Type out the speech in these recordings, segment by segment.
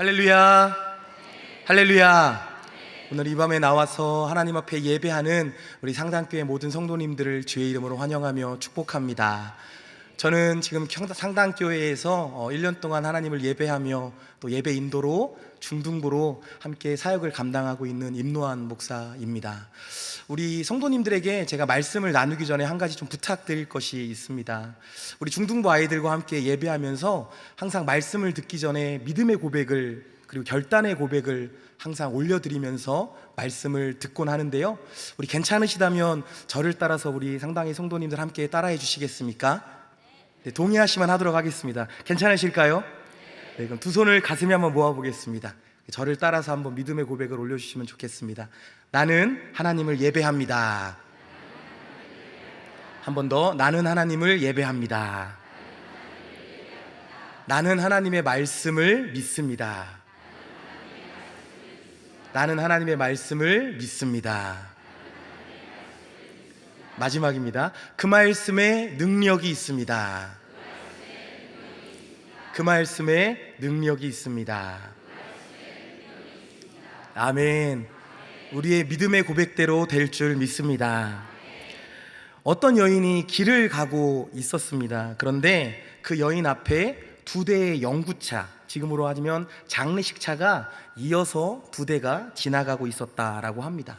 할렐루야, 할렐루야. 오늘 이 밤에 나와서 하나님 앞에 예배하는 우리 상당교회 모든 성도님들을 주의 이름으로 환영하며 축복합니다. 저는 지금 상당교회에서 1년 동안 하나님을 예배하며 또 예배 인도로 중등부로 함께 사역을 감당하고 있는 임노한 목사입니다. 우리 성도님들에게 제가 말씀을 나누기 전에 한 가지 좀 부탁드릴 것이 있습니다. 우리 중등부 아이들과 함께 예배하면서 항상 말씀을 듣기 전에 믿음의 고백을 그리고 결단의 고백을 항상 올려드리면서 말씀을 듣곤 하는데요, 우리 괜찮으시다면 저를 따라서 우리 상당히 성도님들 함께 따라해 주시겠습니까? 네, 동의하시면 하도록 하겠습니다. 괜찮으실까요? 네, 그럼 두 손을 가슴에 한번 모아보겠습니다. 저를 따라서 한번 믿음의 고백을 올려주시면 좋겠습니다. 나는 하나님을 예배합니다. 한 번 더, 나는 하나님을 예배합니다. 나는 하나님의 말씀을 믿습니다. 나는 하나님의 말씀을 믿습니다. 마지막입니다. 그 말씀에 능력이 있습니다. 그 말씀에 능력이 있습니다. 아멘. 우리의 믿음의 고백대로 될 줄 믿습니다. 어떤 여인이 길을 가고 있었습니다. 그런데 그 여인 앞에 두 대의 영구차, 지금으로 하면 장례식 차가 이어서 두 대가 지나가고 있었다라고 합니다.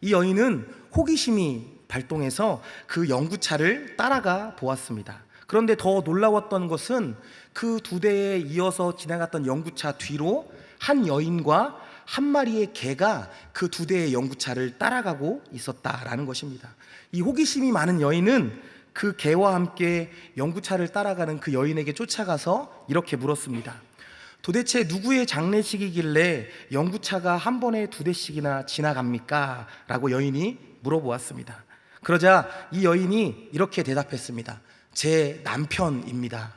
이 여인은 호기심이 발동해서 그 영구차를 따라가 보았습니다. 그런데 더 놀라웠던 것은 그 두 대에 이어서 지나갔던 영구차 뒤로 한 여인과 한 마리의 개가 그 두 대의 영구차를 따라가고 있었다라는 것입니다. 이 호기심이 많은 여인은 그 개와 함께 영구차를 따라가는 그 여인에게 쫓아가서 이렇게 물었습니다. 도대체 누구의 장례식이길래 영구차가 한 번에 두 대씩이나 지나갑니까? 라고 여인이 물어보았습니다. 그러자 이 여인이 이렇게 대답했습니다. 제 남편입니다.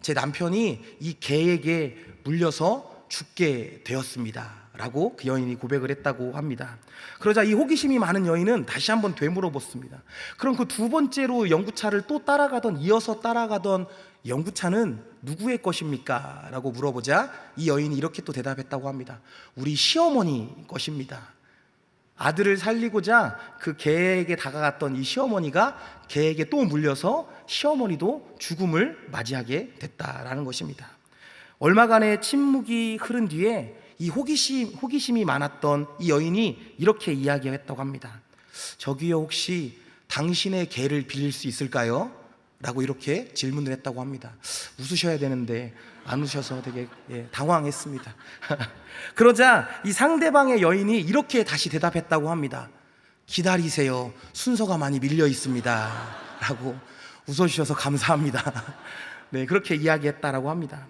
제 남편이 이 개에게 물려서 죽게 되었습니다. 라고 그 여인이 고백을 했다고 합니다. 그러자 이 호기심이 많은 여인은 다시 한번 되물어봤습니다. 그럼 그 두 번째로 영구차를 또 이어서 따라가던 영구차는 누구의 것입니까? 라고 물어보자 이 여인이 이렇게 또 대답했다고 합니다. 우리 시어머니 것입니다. 아들을 살리고자 그 개에게 다가갔던 이 시어머니가 개에게 또 물려서 시어머니도 죽음을 맞이하게 됐다라는 것입니다. 얼마간의 침묵이 흐른 뒤에 이 호기심이 많았던 이 여인이 이렇게 이야기했다고 합니다. 저기요, 혹시 당신의 개를 빌릴 수 있을까요? 라고 이렇게 질문을 했다고 합니다. 웃으셔야 되는데 안 웃으셔서 되게 당황했습니다. 그러자 이 상대방의 여인이 이렇게 다시 대답했다고 합니다. 기다리세요, 순서가 많이 밀려 있습니다. 라고 웃어주셔서 감사합니다. 네, 그렇게 이야기했다라고 합니다.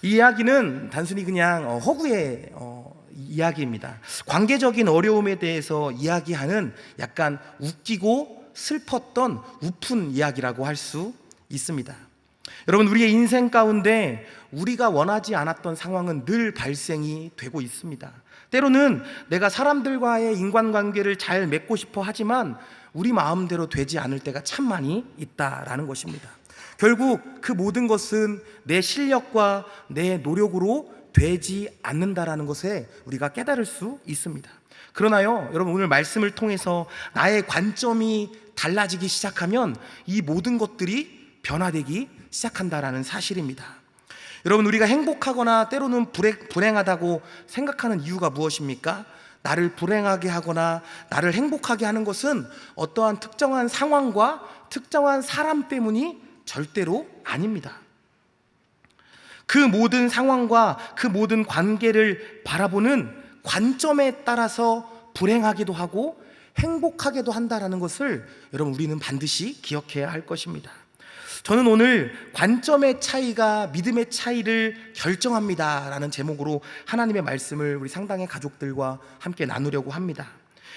이 이야기는 단순히 그냥 허구의 이야기입니다. 관계적인 어려움에 대해서 이야기하는 약간 웃기고 슬펐던 우픈 이야기라고 할 수 있습니다. 여러분, 우리의 인생 가운데 우리가 원하지 않았던 상황은 늘 발생이 되고 있습니다. 때로는 내가 사람들과의 인간관계를 잘 맺고 싶어 하지만 우리 마음대로 되지 않을 때가 참 많이 있다라는 것입니다. 결국 그 모든 것은 내 실력과 내 노력으로 되지 않는다라는 것에 우리가 깨달을 수 있습니다. 그러나요, 여러분, 오늘 말씀을 통해서 나의 관점이 달라지기 시작하면 이 모든 것들이 변화되기 시작한다라는 사실입니다. 여러분, 우리가 행복하거나 때로는 불행하다고 생각하는 이유가 무엇입니까? 나를 불행하게 하거나 나를 행복하게 하는 것은 어떠한 특정한 상황과 특정한 사람 때문이 절대로 아닙니다. 그 모든 상황과 그 모든 관계를 바라보는 관점에 따라서 불행하기도 하고 행복하게도 한다는 것을 여러분, 우리는 반드시 기억해야 할 것입니다. 저는 오늘 관점의 차이가 믿음의 차이를 결정합니다 라는 제목으로 하나님의 말씀을 우리 상당의 가족들과 함께 나누려고 합니다.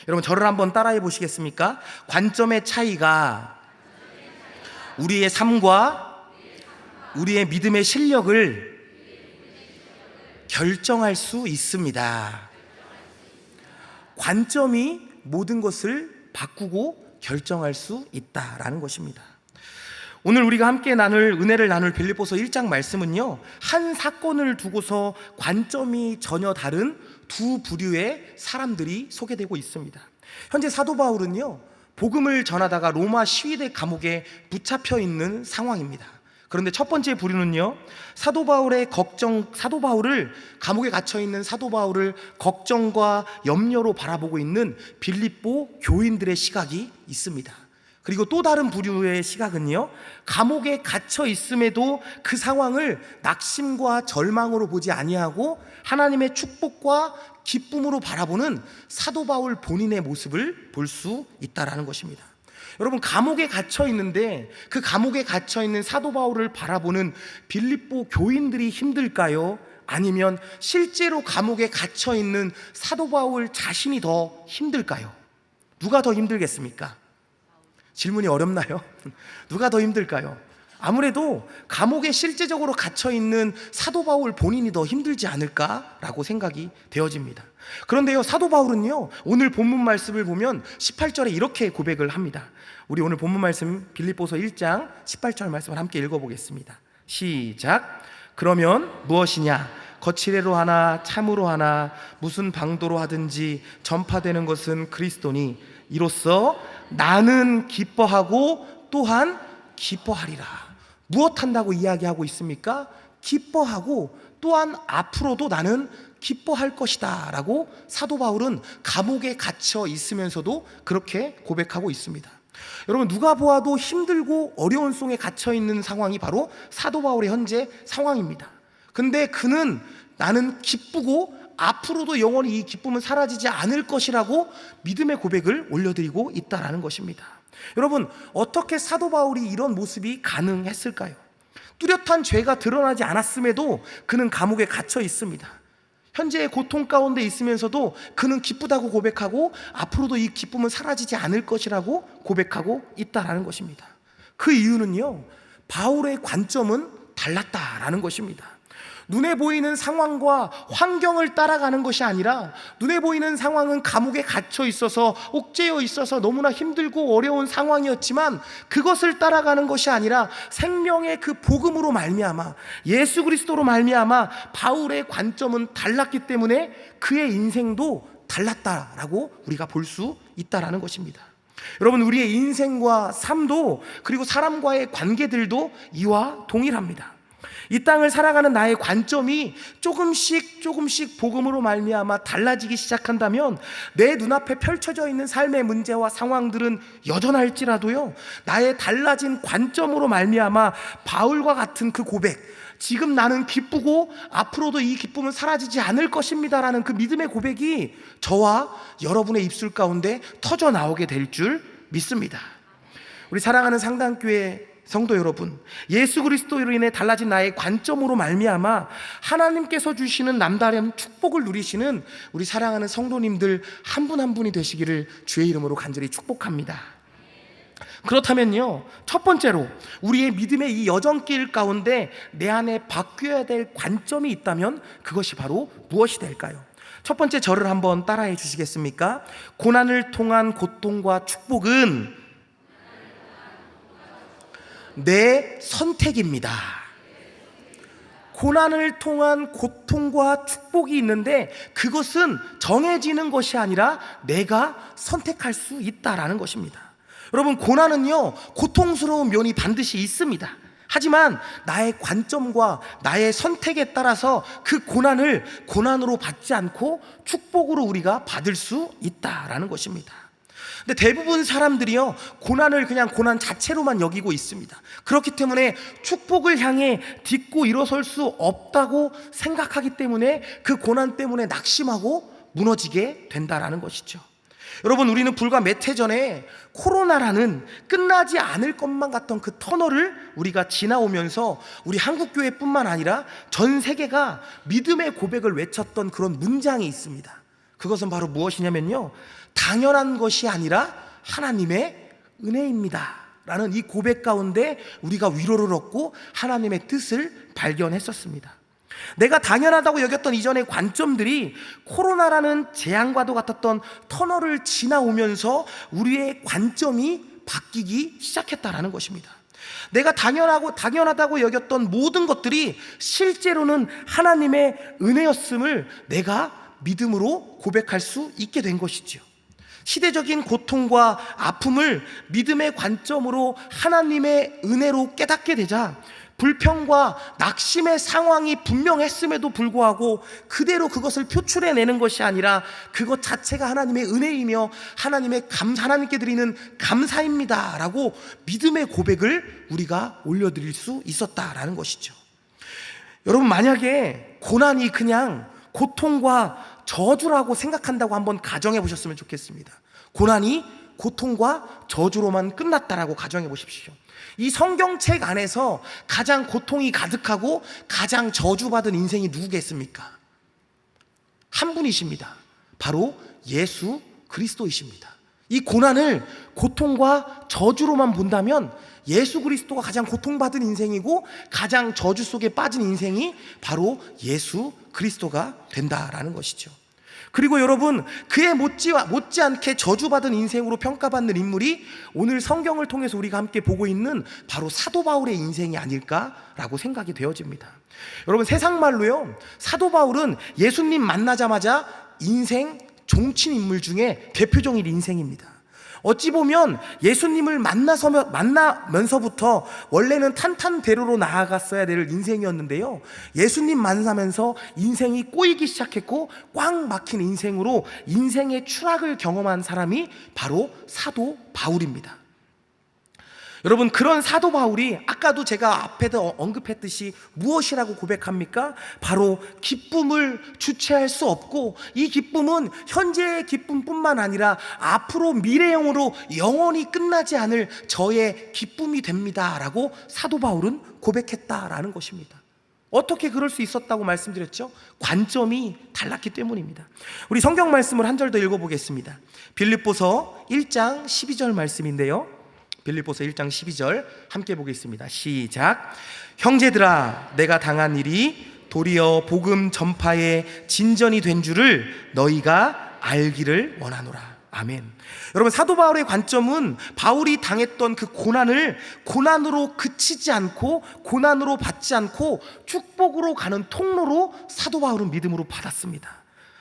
여러분, 저를 한번 따라해 보시겠습니까? 관점의 차이가 우리의 삶과 우리의 믿음의 실력을 결정할 수 있습니다. 관점이 모든 것을 바꾸고 결정할 수 있다라는 것입니다. 오늘 우리가 함께 은혜를 나눌 빌립보서 1장 말씀은요, 한 사건을 두고서 관점이 전혀 다른 두 부류의 사람들이 소개되고 있습니다. 현재 사도 바울은요, 복음을 전하다가 로마 시위대 감옥에 붙잡혀 있는 상황입니다. 그런데 첫 번째 부류는요, 사도 바울을 감옥에 갇혀 있는 사도 바울을 걱정과 염려로 바라보고 있는 빌립보 교인들의 시각이 있습니다. 그리고 또 다른 부류의 시각은요, 감옥에 갇혀 있음에도 그 상황을 낙심과 절망으로 보지 아니하고 하나님의 축복과 기쁨으로 바라보는 사도 바울 본인의 모습을 볼 수 있다라는 것입니다. 여러분, 감옥에 갇혀 있는데 그 감옥에 갇혀 있는 사도 바울을 바라보는 빌립보 교인들이 힘들까요? 아니면 실제로 감옥에 갇혀 있는 사도 바울 자신이 더 힘들까요? 누가 더 힘들겠습니까? 질문이 어렵나요? 누가 더 힘들까요? 아무래도 감옥에 실제적으로 갇혀 있는 사도 바울 본인이 더 힘들지 않을까라고 생각이 되어집니다. 그런데요, 사도 바울은요, 오늘 본문 말씀을 보면 18절에 이렇게 고백을 합니다. 우리 오늘 본문 말씀 빌립보서 1장 18절 말씀을 함께 읽어보겠습니다. 시작. 그러면 무엇이냐? 거칠애로 하나 참으로 하나 무슨 방도로 하든지 전파되는 것은 그리스도니 이로써 나는 기뻐하고 또한 기뻐하리라. 무엇한다고 이야기하고 있습니까? 기뻐하고 또한 앞으로도 나는 기뻐할 것이다 라고 사도 바울은 감옥에 갇혀 있으면서도 그렇게 고백하고 있습니다. 여러분, 누가 보아도 힘들고 어려운 속에 갇혀 있는 상황이 바로 사도 바울의 현재 상황입니다. 근데 그는 나는 기쁘고 앞으로도 영원히 이 기쁨은 사라지지 않을 것이라고 믿음의 고백을 올려드리고 있다는 것입니다. 여러분, 어떻게 사도 바울이 이런 모습이 가능했을까요? 뚜렷한 죄가 드러나지 않았음에도 그는 감옥에 갇혀 있습니다. 현재의 고통 가운데 있으면서도 그는 기쁘다고 고백하고 앞으로도 이 기쁨은 사라지지 않을 것이라고 고백하고 있다는 것입니다. 그 이유는요, 바울의 관점은 달랐다라는 것입니다. 눈에 보이는 상황과 환경을 따라가는 것이 아니라, 눈에 보이는 상황은 감옥에 갇혀 있어서 옥죄어 있어서 너무나 힘들고 어려운 상황이었지만 그것을 따라가는 것이 아니라 생명의 그 복음으로 말미암아, 예수 그리스도로 말미암아 바울의 관점은 달랐기 때문에 그의 인생도 달랐다라고 우리가 볼 수 있다라는 것입니다. 여러분, 우리의 인생과 삶도, 그리고 사람과의 관계들도 이와 동일합니다. 이 땅을 살아가는 나의 관점이 조금씩 복음으로 말미암아 달라지기 시작한다면 내 눈앞에 펼쳐져 있는 삶의 문제와 상황들은 여전할지라도요, 나의 달라진 관점으로 말미암아 바울과 같은 그 고백, 지금 나는 기쁘고 앞으로도 이 기쁨은 사라지지 않을 것입니다라는 그 믿음의 고백이 저와 여러분의 입술 가운데 터져 나오게 될 줄 믿습니다. 우리 사랑하는 상당교회 성도 여러분, 예수 그리스도로 인해 달라진 나의 관점으로 말미암아 하나님께서 주시는 남다른 축복을 누리시는 우리 사랑하는 성도님들 한 분 한 분이 되시기를 주의 이름으로 간절히 축복합니다. 그렇다면요, 첫 번째로 우리의 믿음의 이 여정길 가운데 내 안에 바뀌어야 될 관점이 있다면 그것이 바로 무엇이 될까요? 첫 번째 절을 한번 따라해 주시겠습니까? 고난을 통한 고통과 축복은 내 선택입니다. 고난을 통한 고통과 축복이 있는데 그것은 정해지는 것이 아니라 내가 선택할 수 있다라는 것입니다. 여러분, 고난은요, 고통스러운 면이 반드시 있습니다. 하지만 나의 관점과 나의 선택에 따라서 그 고난을 고난으로 받지 않고 축복으로 우리가 받을 수 있다라는 것입니다. 근데 대부분 사람들이요, 고난을 그냥 고난 자체로만 여기고 있습니다. 그렇기 때문에 축복을 향해 딛고 일어설 수 없다고 생각하기 때문에 그 고난 때문에 낙심하고 무너지게 된다라는 것이죠. 여러분, 우리는 불과 몇 해 전에 코로나라는 끝나지 않을 것만 같던 그 터널을 우리가 지나오면서 우리 한국교회뿐만 아니라 전 세계가 믿음의 고백을 외쳤던 그런 문장이 있습니다. 그것은 바로 무엇이냐면요, 당연한 것이 아니라 하나님의 은혜입니다 라는 이 고백 가운데 우리가 위로를 얻고 하나님의 뜻을 발견했었습니다. 내가 당연하다고 여겼던 이전의 관점들이 코로나라는 재앙과도 같았던 터널을 지나오면서 우리의 관점이 바뀌기 시작했다라는 것입니다. 내가 당연하다고 여겼던 모든 것들이 실제로는 하나님의 은혜였음을 내가 믿음으로 고백할 수 있게 된 것이지요. 시대적인 고통과 아픔을 믿음의 관점으로 하나님의 은혜로 깨닫게 되자 불평과 낙심의 상황이 분명했음에도 불구하고 그대로 그것을 표출해내는 것이 아니라 그것 자체가 하나님의 은혜이며 하나님께 드리는 감사입니다 라고 믿음의 고백을 우리가 올려드릴 수 있었다라는 것이죠. 여러분, 만약에 고난이 그냥 고통과 저주라고 생각한다고 한번 가정해 보셨으면 좋겠습니다. 고난이 고통과 저주로만 끝났다라고 가정해 보십시오. 이 성경책 안에서 가장 고통이 가득하고 가장 저주받은 인생이 누구겠습니까? 한 분이십니다. 바로 예수 그리스도이십니다. 이 고난을 고통과 저주로만 본다면 예수 그리스도가 가장 고통받은 인생이고 가장 저주 속에 빠진 인생이 바로 예수 그리스도가 된다라는 것이죠. 그리고 여러분, 그에 못지않게 저주받은 인생으로 평가받는 인물이 오늘 성경을 통해서 우리가 함께 보고 있는 바로 사도 바울의 인생이 아닐까라고 생각이 되어집니다. 여러분, 세상 말로요, 사도 바울은 예수님 만나자마자 인생 종친 인물 중에 대표적인 인생입니다. 어찌 보면 예수님을 만나면서부터 원래는 탄탄대로로 나아갔어야 될 인생이었는데요, 예수님 만나면서 인생이 꼬이기 시작했고 꽉 막힌 인생으로 인생의 추락을 경험한 사람이 바로 사도 바울입니다. 여러분, 그런 사도 바울이 아까도 제가 앞에도 언급했듯이 무엇이라고 고백합니까? 바로 기쁨을 주체할 수 없고 이 기쁨은 현재의 기쁨뿐만 아니라 앞으로 미래형으로 영원히 끝나지 않을 저의 기쁨이 됩니다 라고 사도 바울은 고백했다라는 것입니다. 어떻게 그럴 수 있었다고 말씀드렸죠? 관점이 달랐기 때문입니다. 우리 성경 말씀을 한 절 더 읽어보겠습니다. 빌립보서 1장 12절 말씀인데요, 빌립보서 1장 12절 함께 보겠습니다. 시작. 형제들아, 내가 당한 일이 도리어 복음 전파의 진전이 된 줄을 너희가 알기를 원하노라. 아멘. 여러분, 사도 바울의 관점은 바울이 당했던 그 고난을 고난으로 그치지 않고 고난으로 받지 않고 축복으로 가는 통로로 사도 바울은 믿음으로 받았습니다.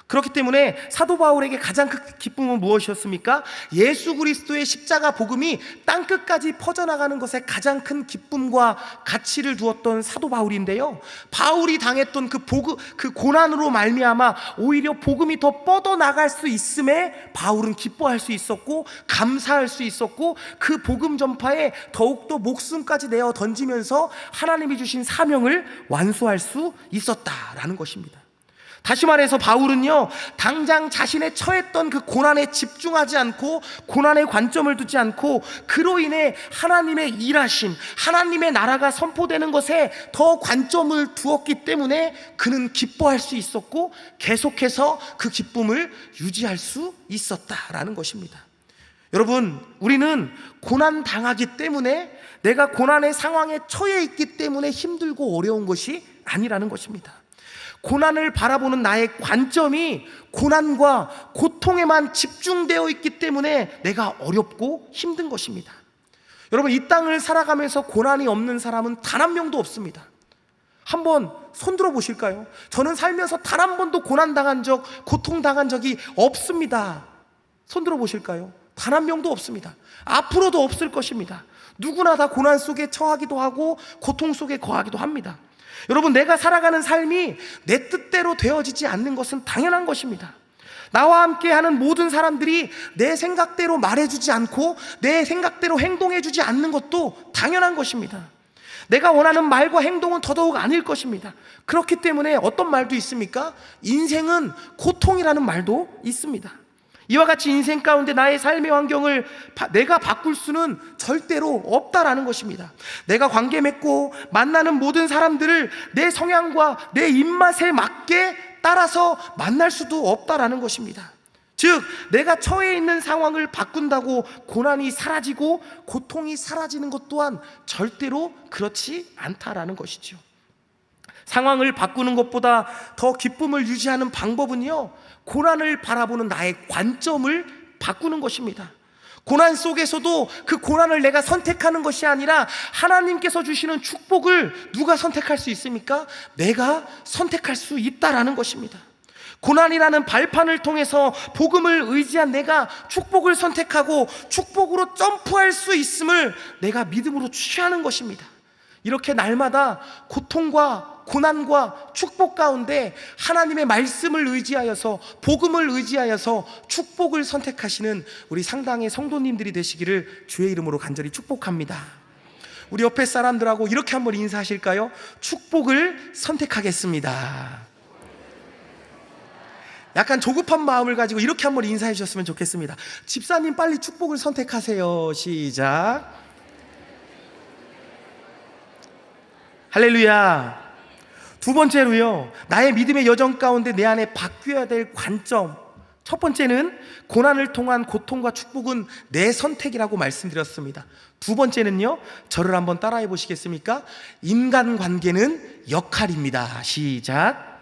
그렇기 때문에 사도 바울에게 가장 큰 기쁨은 무엇이었습니까? 예수 그리스도의 십자가 복음이 땅끝까지 퍼져나가는 것에 가장 큰 기쁨과 가치를 두었던 사도 바울인데요, 바울이 당했던 그 고난으로 말미암아 오히려 복음이 더 뻗어나갈 수 있음에 바울은 기뻐할 수 있었고 감사할 수 있었고 그 복음 전파에 더욱더 목숨까지 내어 던지면서 하나님이 주신 사명을 완수할 수 있었다라는 것입니다. 다시 말해서 바울은요, 당장 자신의 처했던 그 고난에 집중하지 않고 고난의 관점을 두지 않고 그로 인해 하나님의 일하심, 하나님의 나라가 선포되는 것에 더 관점을 두었기 때문에 그는 기뻐할 수 있었고 계속해서 그 기쁨을 유지할 수 있었다라는 것입니다. 여러분, 우리는 고난 당하기 때문에, 내가 고난의 상황에 처해 있기 때문에 힘들고 어려운 것이 아니라는 것입니다. 고난을 바라보는 나의 관점이 고난과 고통에만 집중되어 있기 때문에 내가 어렵고 힘든 것입니다. 여러분, 이 땅을 살아가면서 고난이 없는 사람은 단 한 명도 없습니다. 한번 손들어 보실까요? 저는 살면서 단 한 번도 고난당한 적, 고통당한 적이 없습니다. 손들어 보실까요? 단 한 명도 없습니다. 앞으로도 없을 것입니다. 누구나 다 고난 속에 처하기도 하고 고통 속에 거하기도 합니다. 여러분, 내가 살아가는 삶이 내 뜻대로 되어지지 않는 것은 당연한 것입니다. 나와 함께 하는 모든 사람들이 내 생각대로 말해주지 않고 내 생각대로 행동해주지 않는 것도 당연한 것입니다. 내가 원하는 말과 행동은 더더욱 아닐 것입니다. 그렇기 때문에 어떤 말도 있습니까? 인생은 고통이라는 말도 있습니다. 이와 같이 인생 가운데 나의 삶의 환경을 내가 바꿀 수는 절대로 없다라는 것입니다. 내가 관계 맺고 만나는 모든 사람들을 내 성향과 내 입맛에 맞게 따라서 만날 수도 없다라는 것입니다. 즉, 내가 처해 있는 상황을 바꾼다고 고난이 사라지고 고통이 사라지는 것 또한 절대로 그렇지 않다라는 것이죠. 상황을 바꾸는 것보다 더 기쁨을 유지하는 방법은요, 고난을 바라보는 나의 관점을 바꾸는 것입니다. 고난 속에서도 그 고난을 내가 선택하는 것이 아니라 하나님께서 주시는 축복을 누가 선택할 수 있습니까? 내가 선택할 수 있다라는 것입니다. 고난이라는 발판을 통해서 복음을 의지한 내가 축복을 선택하고 축복으로 점프할 수 있음을 내가 믿음으로 취하는 것입니다. 이렇게 날마다 고통과 고난과 축복 가운데 하나님의 말씀을 의지하여서, 복음을 의지하여서 축복을 선택하시는 우리 상당의 성도님들이 되시기를 주의 이름으로 간절히 축복합니다. 우리 옆에 사람들하고 이렇게 한번 인사하실까요? 축복을 선택하겠습니다. 약간 조급한 마음을 가지고 이렇게 한번 인사해 주셨으면 좋겠습니다. 집사님 빨리 축복을 선택하세요. 시작. 할렐루야. 두 번째로요, 나의 믿음의 여정 가운데 내 안에 바뀌어야 될 관점. 첫 번째는 고난을 통한 고통과 축복은 내 선택이라고 말씀드렸습니다. 두 번째는요, 저를 한번 따라해 보시겠습니까? 인간관계는 역할입니다. 시작.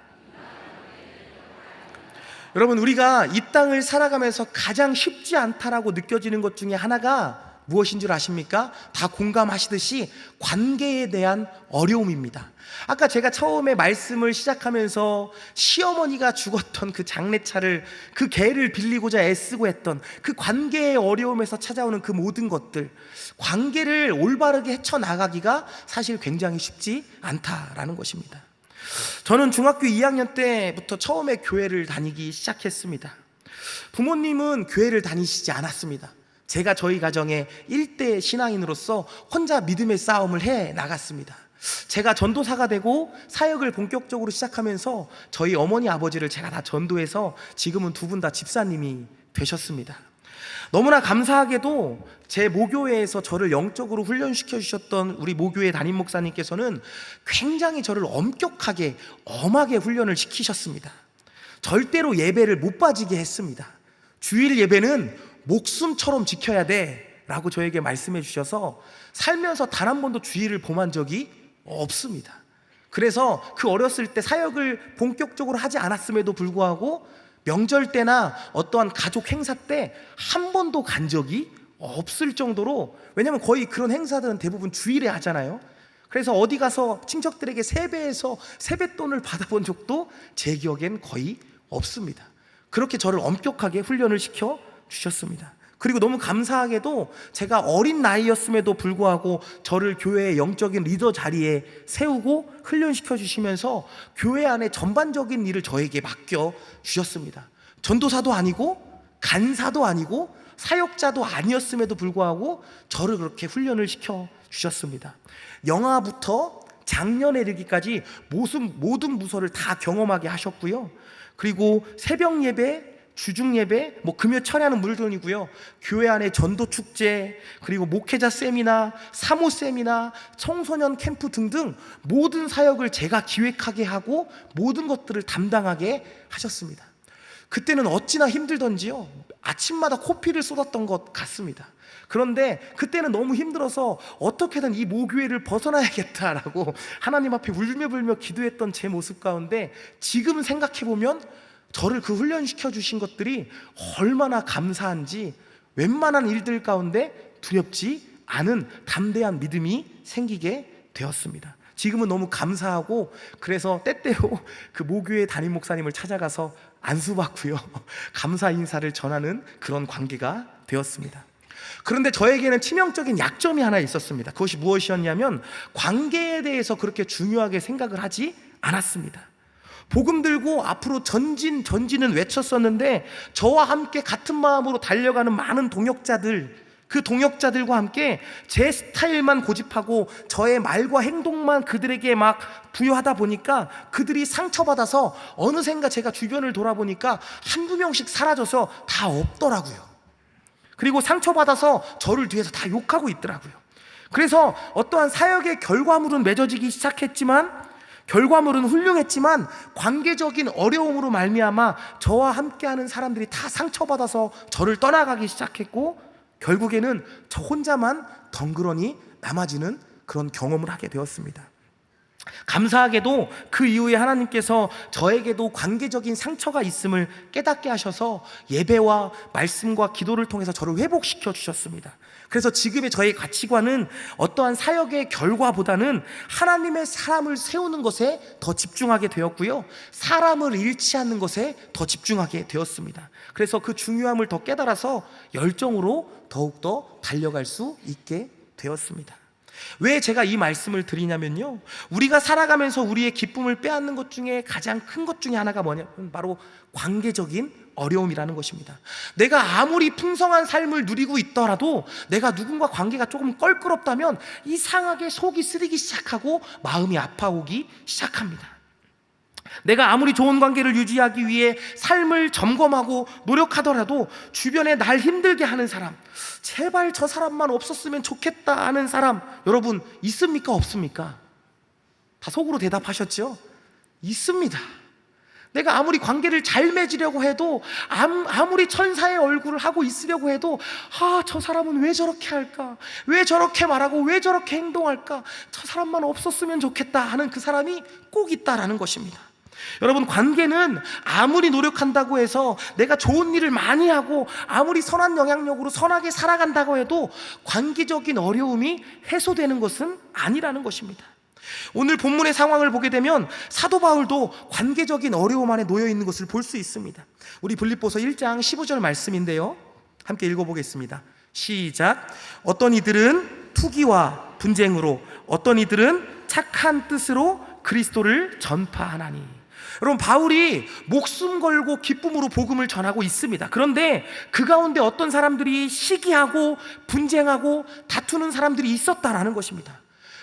여러분, 우리가 이 땅을 살아가면서 가장 쉽지 않다라고 느껴지는 것 중에 하나가 무엇인 줄 아십니까? 다 공감하시듯이 관계에 대한 어려움입니다. 아까 제가 처음에 말씀을 시작하면서 시어머니가 죽었던 그 장례차를, 그 개를 빌리고자 애쓰고 했던 그 관계의 어려움에서 찾아오는 그 모든 것들, 관계를 올바르게 헤쳐나가기가 사실 굉장히 쉽지 않다라는 것입니다. 저는 중학교 2학년 때부터 처음에 교회를 다니기 시작했습니다. 부모님은 교회를 다니시지 않았습니다. 제가 저희 가정의 일대 신앙인으로서 혼자 믿음의 싸움을 해 나갔습니다. 제가 전도사가 되고 사역을 본격적으로 시작하면서 저희 어머니 아버지를 제가 다 전도해서 지금은 두 분 다 집사님이 되셨습니다. 너무나 감사하게도 제 모교회에서 저를 영적으로 훈련시켜 주셨던 우리 모교회 담임 목사님께서는 굉장히 저를 엄격하게, 엄하게 훈련을 시키셨습니다. 절대로 예배를 못 빠지게 했습니다. 주일 예배는 목숨처럼 지켜야 돼 라고 저에게 말씀해 주셔서 살면서 단 한 번도 주일을 범한 적이 없습니다. 그래서 그 어렸을 때 사역을 본격적으로 하지 않았음에도 불구하고 명절 때나 어떠한 가족 행사 때 한 번도 간 적이 없을 정도로, 왜냐면 거의 그런 행사들은 대부분 주일에 하잖아요. 그래서 어디 가서 친척들에게 세배해서 세뱃돈을 받아본 적도 제 기억엔 거의 없습니다. 그렇게 저를 엄격하게 훈련을 시켜 주셨습니다. 그리고 너무 감사하게도 제가 어린 나이였음에도 불구하고 저를 교회의 영적인 리더 자리에 세우고 훈련시켜 주시면서 교회 안에 전반적인 일을 저에게 맡겨 주셨습니다. 전도사도 아니고 간사도 아니고 사역자도 아니었음에도 불구하고 저를 그렇게 훈련을 시켜 주셨습니다. 영아부터 장년에 이르기까지 모든 부서를 다 경험하게 하셨고요. 그리고 새벽 예배, 주중 예배, 금요 철야는 물론이고요, 교회 안에 전도 축제, 그리고 목회자 세미나, 사모 세미나, 청소년 캠프 등등 모든 사역을 제가 기획하게 하고 모든 것들을 담당하게 하셨습니다. 그때는 어찌나 힘들던지요, 아침마다 코피를 쏟았던 것 같습니다. 그런데 그때는 너무 힘들어서 어떻게든 이 모교회를 벗어나야겠다라고 하나님 앞에 울며불며 기도했던 제 모습 가운데 지금 생각해보면 저를 그 훈련시켜 주신 것들이 얼마나 감사한지, 웬만한 일들 가운데 두렵지 않은 담대한 믿음이 생기게 되었습니다. 지금은 너무 감사하고, 그래서 때때로 그 모교회 담임 목사님을 찾아가서 안수받고요, 감사 인사를 전하는 그런 관계가 되었습니다. 그런데 저에게는 치명적인 약점이 하나 있었습니다. 그것이 무엇이었냐면 관계에 대해서 그렇게 중요하게 생각을 하지 않았습니다. 복음 들고 앞으로 전진은 외쳤었는데 저와 함께 같은 마음으로 달려가는 많은 동역자들, 그 동역자들과 함께 제 스타일만 고집하고 저의 말과 행동만 그들에게 막 부여하다 보니까 그들이 상처받아서 어느샌가 제가 주변을 돌아보니까 한두 명씩 사라져서 다 없더라고요. 그리고 상처받아서 저를 뒤에서 다 욕하고 있더라고요. 그래서 어떠한 사역의 결과물은 맺어지기 시작했지만, 결과물은 훌륭했지만 관계적인 어려움으로 말미암아 저와 함께하는 사람들이 다 상처받아서 저를 떠나가기 시작했고, 결국에는 저 혼자만 덩그러니 남아지는 그런 경험을 하게 되었습니다. 감사하게도 그 이후에 하나님께서 저에게도 관계적인 상처가 있음을 깨닫게 하셔서 예배와 말씀과 기도를 통해서 저를 회복시켜 주셨습니다. 그래서 지금의 저의 가치관은 어떠한 사역의 결과보다는 하나님의 사람을 세우는 것에 더 집중하게 되었고요, 사람을 잃지 않는 것에 더 집중하게 되었습니다. 그래서 그 중요함을 더 깨달아서 열정으로 더욱더 달려갈 수 있게 되었습니다. 왜 제가 이 말씀을 드리냐면요, 우리가 살아가면서 우리의 기쁨을 빼앗는 것 중에 가장 큰 것 중에 하나가 뭐냐면 바로 관계적인 어려움이라는 것입니다. 내가 아무리 풍성한 삶을 누리고 있더라도 내가 누군가 관계가 조금 껄끄럽다면 이상하게 속이 쓰리기 시작하고 마음이 아파오기 시작합니다. 내가 아무리 좋은 관계를 유지하기 위해 삶을 점검하고 노력하더라도 주변에 날 힘들게 하는 사람, 제발 저 사람만 없었으면 좋겠다 하는 사람, 여러분 있습니까? 없습니까? 다 속으로 대답하셨죠? 있습니다. 내가 아무리 관계를 잘 맺으려고 해도, 아무리 천사의 얼굴을 하고 있으려고 해도, 저 사람은 왜 저렇게 할까? 왜 저렇게 말하고 왜 저렇게 행동할까? 저 사람만 없었으면 좋겠다 하는 그 사람이 꼭 있다라는 것입니다. 여러분, 관계는 아무리 노력한다고 해서, 내가 좋은 일을 많이 하고 아무리 선한 영향력으로 선하게 살아간다고 해도 관계적인 어려움이 해소되는 것은 아니라는 것입니다. 오늘 본문의 상황을 보게 되면 사도 바울도 관계적인 어려움 안에 놓여 있는 것을 볼 수 있습니다. 우리 빌립보서 1장 15절 말씀인데요, 함께 읽어보겠습니다. 시작. 어떤 이들은 투기와 분쟁으로, 어떤 이들은 착한 뜻으로 그리스도를 전파하나니. 여러분, 바울이 목숨 걸고 기쁨으로 복음을 전하고 있습니다. 그런데 그 가운데 어떤 사람들이 시기하고 분쟁하고 다투는 사람들이 있었다라는 것입니다.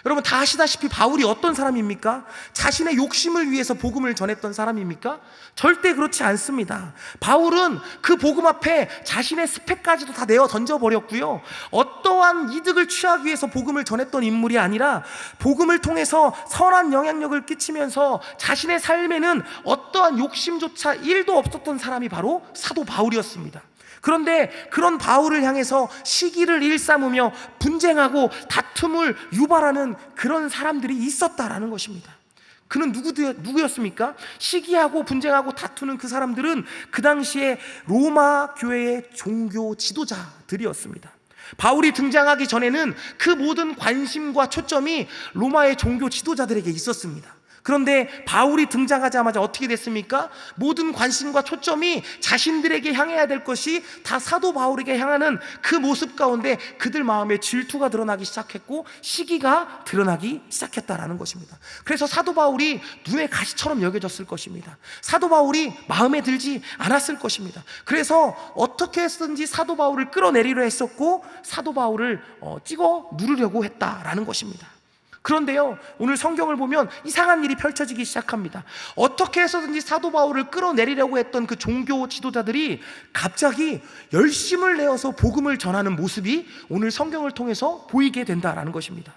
여러분, 다 아시다시피 바울이 어떤 사람입니까? 자신의 욕심을 위해서 복음을 전했던 사람입니까? 절대 그렇지 않습니다. 바울은 그 복음 앞에 자신의 스펙까지도 다 내어 던져버렸고요, 어떠한 이득을 취하기 위해서 복음을 전했던 인물이 아니라 복음을 통해서 선한 영향력을 끼치면서 자신의 삶에는 어떠한 욕심조차 1도 없었던 사람이 바로 사도 바울이었습니다. 그런데 그런 바울을 향해서 시기를 일삼으며 분쟁하고 다툼을 유발하는 그런 사람들이 있었다라는 것입니다. 그는 누구였습니까? 시기하고 분쟁하고 다투는 그 사람들은 그 당시에 로마 교회의 종교 지도자들이었습니다. 바울이 등장하기 전에는 그 모든 관심과 초점이 로마의 종교 지도자들에게 있었습니다. 그런데 바울이 등장하자마자 어떻게 됐습니까? 모든 관심과 초점이 자신들에게 향해야 될 것이 다 사도 바울에게 향하는 그 모습 가운데 그들 마음에 질투가 드러나기 시작했고 시기가 드러나기 시작했다라는 것입니다. 그래서 사도 바울이 눈에 가시처럼 여겨졌을 것입니다. 사도 바울이 마음에 들지 않았을 것입니다. 그래서 어떻게 했든지 사도 바울을 끌어내리려 했었고 사도 바울을 찍어 누르려고 했다라는 것입니다. 그런데요, 오늘 성경을 보면 이상한 일이 펼쳐지기 시작합니다. 어떻게 해서든지 사도 바울을 끌어내리려고 했던 그 종교 지도자들이 갑자기 열심을 내어서 복음을 전하는 모습이 오늘 성경을 통해서 보이게 된다라는 것입니다.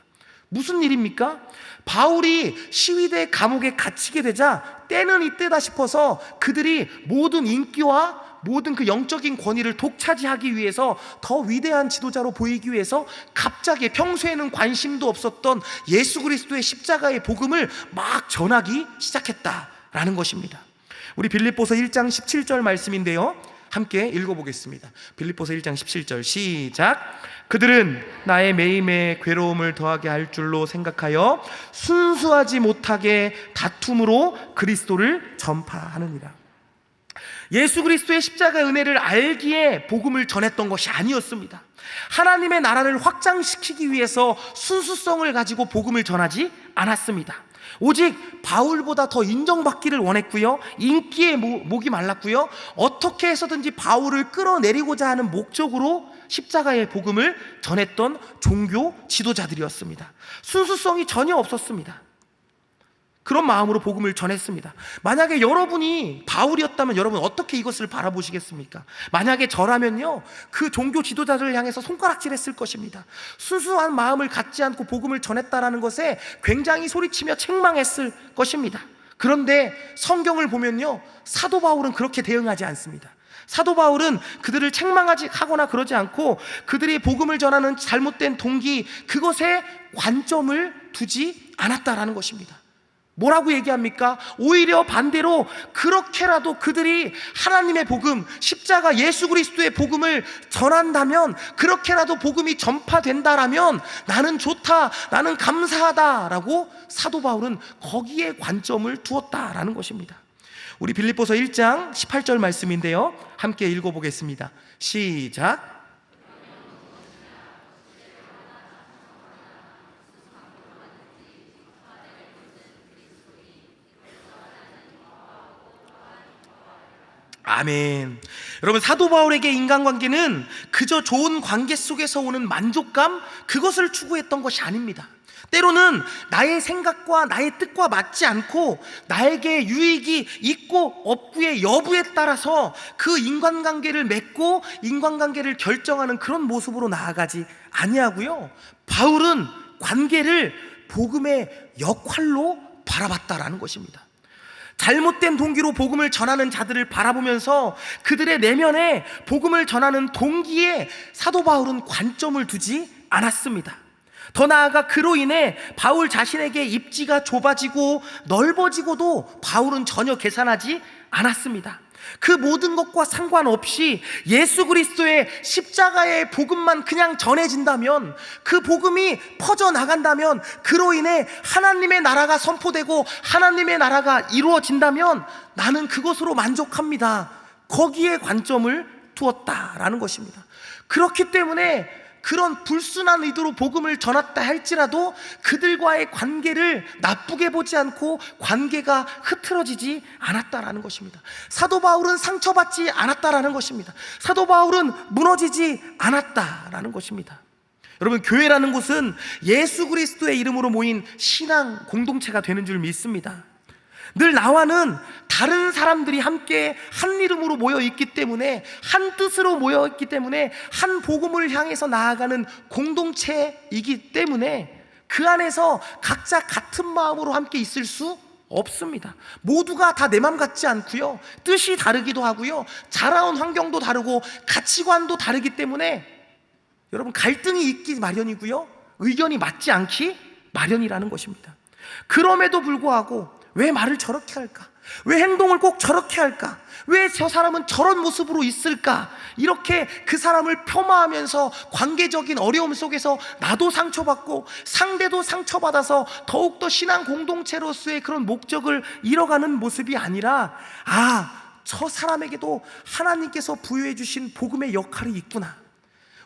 무슨 일입니까? 바울이 시위대 감옥에 갇히게 되자 때는 이때다 싶어서 그들이 모든 인기와 모든 그 영적인 권위를 독차지하기 위해서 더 위대한 지도자로 보이기 위해서 갑자기 평소에는 관심도 없었던 예수 그리스도의 십자가의 복음을 막 전하기 시작했다라는 것입니다. 우리 빌립보서 1장 17절 말씀인데요, 함께 읽어보겠습니다. 빌립보서 1장 17절 시작. 그들은 나의 매임에 괴로움을 더하게 할 줄로 생각하여 순수하지 못하게 다툼으로 그리스도를 전파하느니라. 예수 그리스도의 십자가의 은혜를 알기에 복음을 전했던 것이 아니었습니다. 하나님의 나라를 확장시키기 위해서 순수성을 가지고 복음을 전하지 않았습니다. 오직 바울보다 더 인정받기를 원했고요, 인기에 목이 말랐고요, 어떻게 해서든지 바울을 끌어내리고자 하는 목적으로 십자가의 복음을 전했던 종교 지도자들이었습니다. 순수성이 전혀 없었습니다. 그런 마음으로 복음을 전했습니다. 만약에 여러분이 바울이었다면 여러분 어떻게 이것을 바라보시겠습니까? 만약에 저라면요, 그 종교 지도자들을 향해서 손가락질했을 것입니다. 순수한 마음을 갖지 않고 복음을 전했다라는 것에 굉장히 소리치며 책망했을 것입니다. 그런데 성경을 보면요, 사도 바울은 그렇게 대응하지 않습니다. 사도 바울은 그들을 책망하거나 그러지 않고 그들이 복음을 전하는 잘못된 동기, 그것에 관점을 두지 않았다라는 것입니다. 뭐라고 얘기합니까? 오히려 반대로 그렇게라도 그들이 하나님의 복음, 십자가 예수 그리스도의 복음을 전한다면, 그렇게라도 복음이 전파된다라면 나는 좋다, 나는 감사하다라고 사도 바울은 거기에 관점을 두었다라는 것입니다. 우리 빌립보서 1장 18절 말씀인데요, 함께 읽어보겠습니다. 시작. 아멘. 여러분, 사도 바울에게 인간관계는 그저 좋은 관계 속에서 오는 만족감, 그것을 추구했던 것이 아닙니다. 때로는 나의 생각과 나의 뜻과 맞지 않고 나에게 유익이 있고 없고의 여부에 따라서 그 인간관계를 맺고 인간관계를 결정하는 그런 모습으로 나아가지 아니하고요, 바울은 관계를 복음의 역할로 바라봤다라는 것입니다. 잘못된 동기로 복음을 전하는 자들을 바라보면서 그들의 내면에 복음을 전하는 동기에 사도 바울은 관점을 두지 않았습니다. 더 나아가 그로 인해 바울 자신에게 입지가 좁아지고 넓어지고도 바울은 전혀 계산하지 않았습니다. 그 모든 것과 상관없이 예수 그리스도의 십자가의 복음만 그냥 전해진다면, 그 복음이 퍼져나간다면, 그로 인해 하나님의 나라가 선포되고 하나님의 나라가 이루어진다면 나는 그것으로 만족합니다. 거기에 관점을 두었다라는 것입니다. 그렇기 때문에 그런 불순한 의도로 복음을 전했다 할지라도 그들과의 관계를 나쁘게 보지 않고 관계가 흐트러지지 않았다라는 것입니다. 사도 바울은 상처받지 않았다라는 것입니다. 사도 바울은 무너지지 않았다라는 것입니다. 여러분, 교회라는 곳은 예수 그리스도의 이름으로 모인 신앙 공동체가 되는 줄 믿습니다. 늘 나와는 다른 사람들이 함께 한 이름으로 모여 있기 때문에, 한 뜻으로 모여 있기 때문에, 한 복음을 향해서 나아가는 공동체이기 때문에 그 안에서 각자 같은 마음으로 함께 있을 수 없습니다. 모두가 다 내 맘 같지 않고요, 뜻이 다르기도 하고요, 자라온 환경도 다르고 가치관도 다르기 때문에 여러분, 갈등이 있기 마련이고요, 의견이 맞지 않기 마련이라는 것입니다. 그럼에도 불구하고 왜 말을 저렇게 할까? 왜 행동을 꼭 저렇게 할까? 왜 저 사람은 저런 모습으로 있을까? 이렇게 그 사람을 폄하하면서 관계적인 어려움 속에서 나도 상처받고 상대도 상처받아서 더욱더 신앙 공동체로서의 그런 목적을 잃어가는 모습이 아니라, 저 사람에게도 하나님께서 부여해 주신 복음의 역할이 있구나,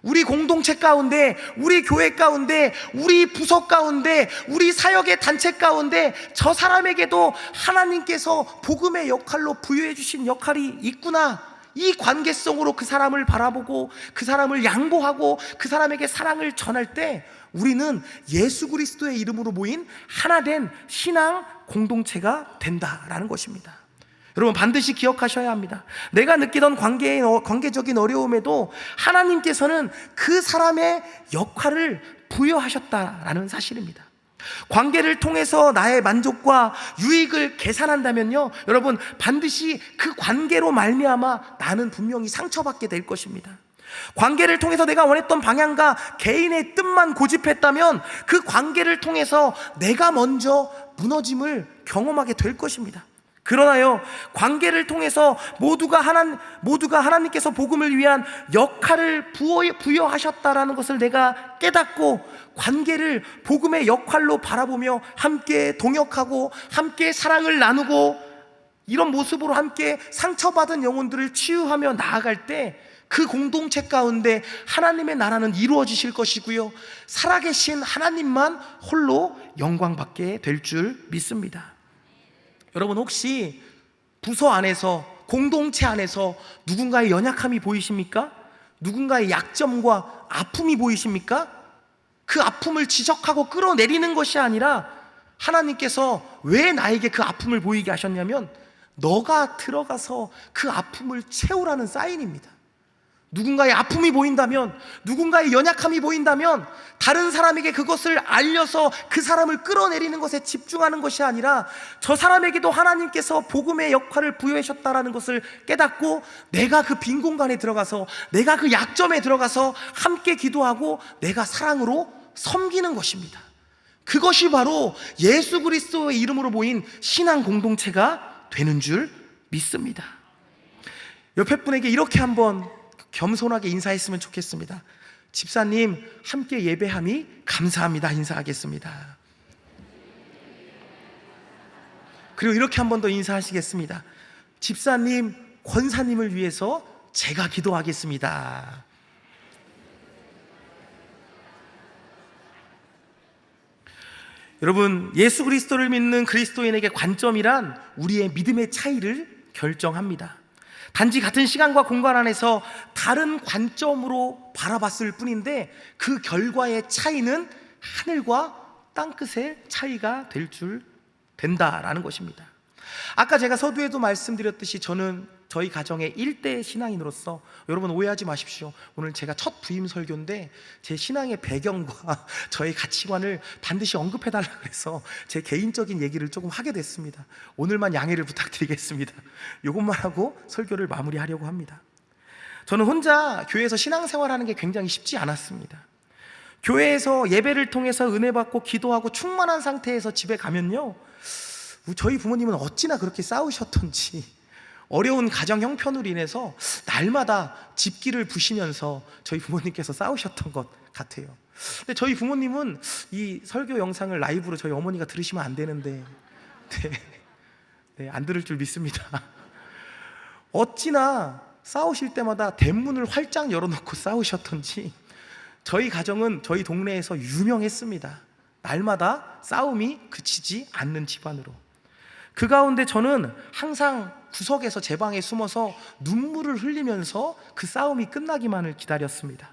우리 공동체 가운데, 우리 교회 가운데, 우리 부서 가운데, 우리 사역의 단체 가운데 저 사람에게도 하나님께서 복음의 역할로 부여해 주신 역할이 있구나, 이 관계성으로 그 사람을 바라보고 그 사람을 양보하고 그 사람에게 사랑을 전할 때 우리는 예수 그리스도의 이름으로 모인 하나된 신앙 공동체가 된다라는 것입니다. 여러분, 반드시 기억하셔야 합니다. 내가 느끼던 관계적인 어려움에도 하나님께서는 그 사람의 역할을 부여하셨다라는 사실입니다. 관계를 통해서 나의 만족과 유익을 계산한다면요, 여러분, 반드시 그 관계로 말미암아 나는 분명히 상처받게 될 것입니다. 관계를 통해서 내가 원했던 방향과 개인의 뜻만 고집했다면 그 관계를 통해서 내가 먼저 무너짐을 경험하게 될 것입니다. 그러나요, 관계를 통해서 모두가 하나님께서 복음을 위한 역할을 부여하셨다라는 것을 내가 깨닫고 관계를 복음의 역할로 바라보며 함께 동역하고 함께 사랑을 나누고 이런 모습으로 함께 상처받은 영혼들을 치유하며 나아갈 때 그 공동체 가운데 하나님의 나라는 이루어지실 것이고요, 살아계신 하나님만 홀로 영광받게 될 줄 믿습니다. 여러분, 혹시 부서 안에서, 공동체 안에서 누군가의 연약함이 보이십니까? 누군가의 약점과 아픔이 보이십니까? 그 아픔을 지적하고 끌어내리는 것이 아니라 하나님께서 왜 나에게 그 아픔을 보이게 하셨냐면 너가 들어가서 그 아픔을 채우라는 사인입니다. 누군가의 아픔이 보인다면, 누군가의 연약함이 보인다면 다른 사람에게 그것을 알려서 그 사람을 끌어내리는 것에 집중하는 것이 아니라 저 사람에게도 하나님께서 복음의 역할을 부여하셨다는 것을 깨닫고 내가 그 빈 공간에 들어가서, 내가 그 약점에 들어가서 함께 기도하고 내가 사랑으로 섬기는 것입니다. 그것이 바로 예수 그리스도의 이름으로 모인 신앙 공동체가 되는 줄 믿습니다. 옆에 분에게 이렇게 한번 겸손하게 인사했으면 좋겠습니다. 집사님, 함께 예배함이 감사합니다. 인사하겠습니다. 그리고 이렇게 한 번 더 인사하시겠습니다. 집사님, 권사님을 위해서 제가 기도하겠습니다. 여러분, 예수 그리스도를 믿는 그리스도인에게 관점이란 우리의 믿음의 차이를 결정합니다. 단지 같은 시간과 공간 안에서 다른 관점으로 바라봤을 뿐인데 그 결과의 차이는 하늘과 땅끝의 차이가 된다라는 것입니다. 아까 제가 서두에도 말씀드렸듯이 저는 저희 가정의 1대 신앙인으로서, 여러분 오해하지 마십시오. 오늘 제가 첫 부임 설교인데 제 신앙의 배경과 저의 가치관을 반드시 언급해달라 그래서 제 개인적인 얘기를 조금 하게 됐습니다. 오늘만 양해를 부탁드리겠습니다. 이것만 하고 설교를 마무리하려고 합니다. 저는 혼자 교회에서 신앙생활하는 게 굉장히 쉽지 않았습니다. 교회에서 예배를 통해서 은혜 받고 기도하고 충만한 상태에서 집에 가면요, 저희 부모님은 어찌나 그렇게 싸우셨던지 어려운 가정 형편으로 인해서 날마다 집기를 부시면서 저희 부모님께서 싸우셨던 것 같아요. 근데 저희 부모님은 이 설교 영상을 라이브로 저희 어머니가 들으시면 안 되는데 안 들을 줄 믿습니다. 어찌나 싸우실 때마다 대문을 활짝 열어놓고 싸우셨던지 저희 가정은 저희 동네에서 유명했습니다. 날마다 싸움이 그치지 않는 집안으로. 그 가운데 저는 항상 구석에서 제 방에 숨어서 눈물을 흘리면서 그 싸움이 끝나기만을 기다렸습니다.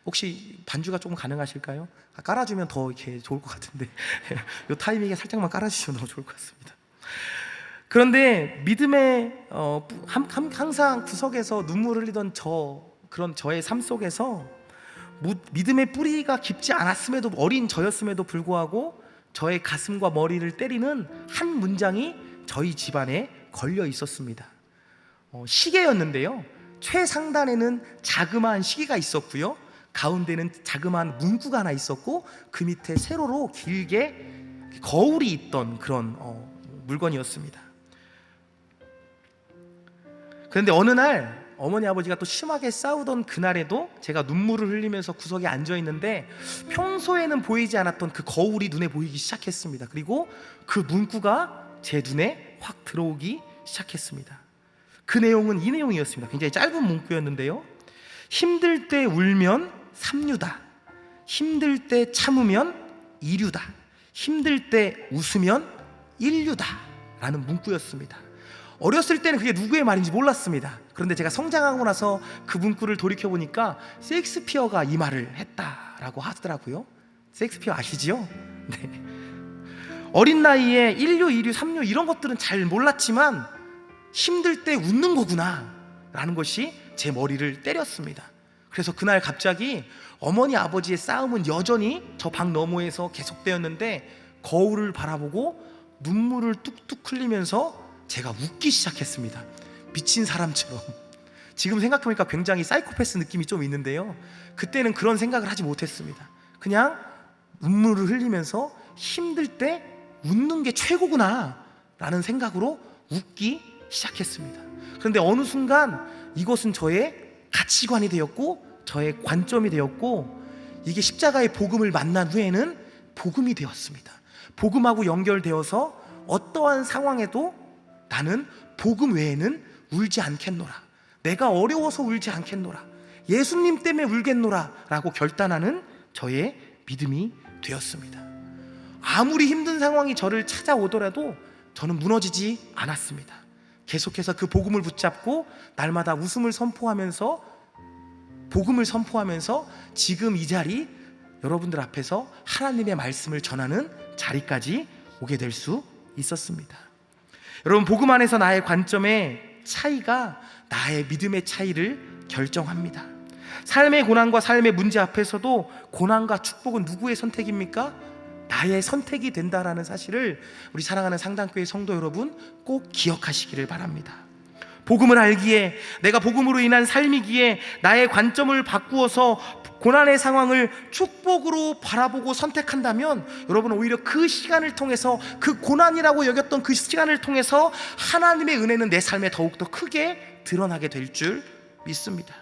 혹시 반주가 조금 가능하실까요? 깔아주면 더 이렇게 좋을 것 같은데 이 타이밍에 살짝만 깔아주시면 너무 좋을 것 같습니다. 그런데 믿음의 항상 구석에서 눈물을 흘리던 그런 저의 삶 속에서 믿음의 뿌리가 깊지 않았음에도, 어린 저였음에도 불구하고 저의 가슴과 머리를 때리는 한 문장이 저희 집안에 걸려 있었습니다. 시계였는데요, 최상단에는 자그마한 시계가 있었고요, 가운데는 자그마한 문구가 하나 있었고 그 밑에 세로로 길게 거울이 있던 그런 물건이었습니다. 그런데 어느 날 어머니 아버지가 또 심하게 싸우던 그날에도 제가 눈물을 흘리면서 구석에 앉아 있는데 평소에는 보이지 않았던 그 거울이 눈에 보이기 시작했습니다. 그리고 그 문구가 제 눈에 확 들어오기 시작했습니다. 그 내용은 이 내용이었습니다. 굉장히 짧은 문구였는데요, 힘들 때 울면 삼류다, 힘들 때 참으면 이류다, 힘들 때 웃으면 인류다 라는 문구였습니다. 어렸을 때는 그게 누구의 말인지 몰랐습니다. 그런데 제가 성장하고 나서 그 문구를 돌이켜보니까 셰익스피어가 이 말을 했다라고 하더라고요. 셰익스피어 아시지요? 네. 어린 나이에 인류, 이류, 삼류 이런 것들은 잘 몰랐지만 힘들 때 웃는 거구나 라는 것이 제 머리를 때렸습니다. 그래서 그날 갑자기 어머니 아버지의 싸움은 여전히 저 방 너머에서 계속되었는데 거울을 바라보고 눈물을 뚝뚝 흘리면서 제가 웃기 시작했습니다. 미친 사람처럼. 지금 생각해보니까 굉장히 사이코패스 느낌이 좀 있는데요, 그때는 그런 생각을 하지 못했습니다. 그냥 눈물을 흘리면서 힘들 때 웃는 게 최고구나 라는 생각으로 웃기 시작했습니다. 그런데 어느 순간 이것은 저의 가치관이 되었고 저의 관점이 되었고, 이게 십자가의 복음을 만난 후에는 복음이 되었습니다. 복음하고 연결되어서 어떠한 상황에도 나는 복음 외에는 울지 않겠노라, 내가 어려워서 울지 않겠노라, 예수님 때문에 울겠노라 라고 결단하는 저의 믿음이 되었습니다. 아무리 힘든 상황이 저를 찾아오더라도 저는 무너지지 않았습니다. 계속해서 그 복음을 붙잡고 날마다 웃음을 선포하면서, 복음을 선포하면서 지금 이 자리, 여러분들 앞에서 하나님의 말씀을 전하는 자리까지 오게 될 수 있었습니다. 여러분, 복음 안에서 나의 관점의 차이가 나의 믿음의 차이를 결정합니다. 삶의 고난과 삶의 문제 앞에서도 고난과 축복은 누구의 선택입니까? 나의 선택이 된다라는 사실을 우리 사랑하는 상당교회 성도 여러분 꼭 기억하시기를 바랍니다. 복음을 알기에, 내가 복음으로 인한 삶이기에 나의 관점을 바꾸어서 고난의 상황을 축복으로 바라보고 선택한다면 여러분은 오히려 그 시간을 통해서, 그 고난이라고 여겼던 그 시간을 통해서 하나님의 은혜는 내 삶에 더욱더 크게 드러나게 될 줄 믿습니다.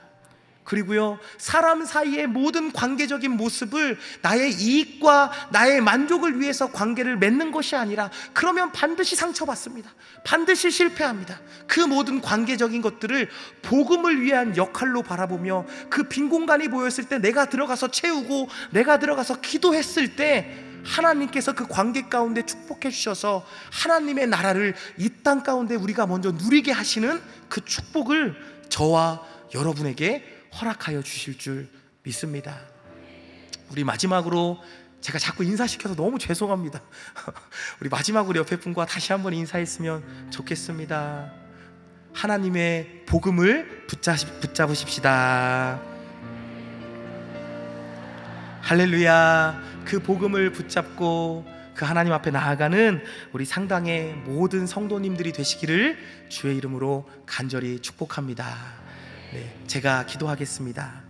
그리고요, 사람 사이의 모든 관계적인 모습을 나의 이익과 나의 만족을 위해서 관계를 맺는 것이 아니라, 그러면 반드시 상처받습니다. 반드시 실패합니다. 그 모든 관계적인 것들을 복음을 위한 역할로 바라보며, 그 빈 공간이 보였을 때 내가 들어가서 채우고 내가 들어가서 기도했을 때 하나님께서 그 관계 가운데 축복해 주셔서 하나님의 나라를 이 땅 가운데 우리가 먼저 누리게 하시는 그 축복을 저와 여러분에게 허락하여 주실 줄 믿습니다. 우리 마지막으로, 제가 자꾸 인사시켜서 너무 죄송합니다. 우리 마지막으로 옆에 분과 다시 한번 인사했으면 좋겠습니다. 하나님의 복음을 붙잡으십시다. 할렐루야. 그 복음을 붙잡고 그 하나님 앞에 나아가는 우리 상당의 모든 성도님들이 되시기를 주의 이름으로 간절히 축복합니다. 제가 기도하겠습니다.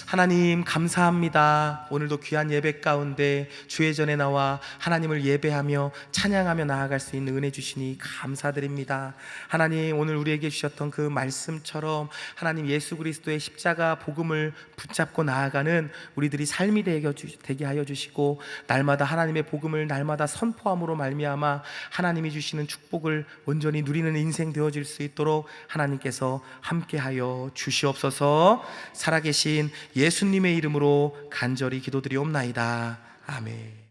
하나님 감사합니다. 오늘도 귀한 예배 가운데 주의 전에 나와 하나님을 예배하며 찬양하며 나아갈 수 있는 은혜 주시니 감사드립니다. 하나님, 오늘 우리에게 주셨던 그 말씀처럼 하나님 예수 그리스도의 십자가 복음을 붙잡고 나아가는 우리들이 삶이 되게 하여 주시고, 날마다 하나님의 복음을 날마다 선포함으로 말미암아 하나님이 주시는 축복을 온전히 누리는 인생 되어질 수 있도록 하나님께서 함께하여 주시옵소서. 살아계신 예수님의 이름으로 간절히 기도드리옵나이다. 아멘.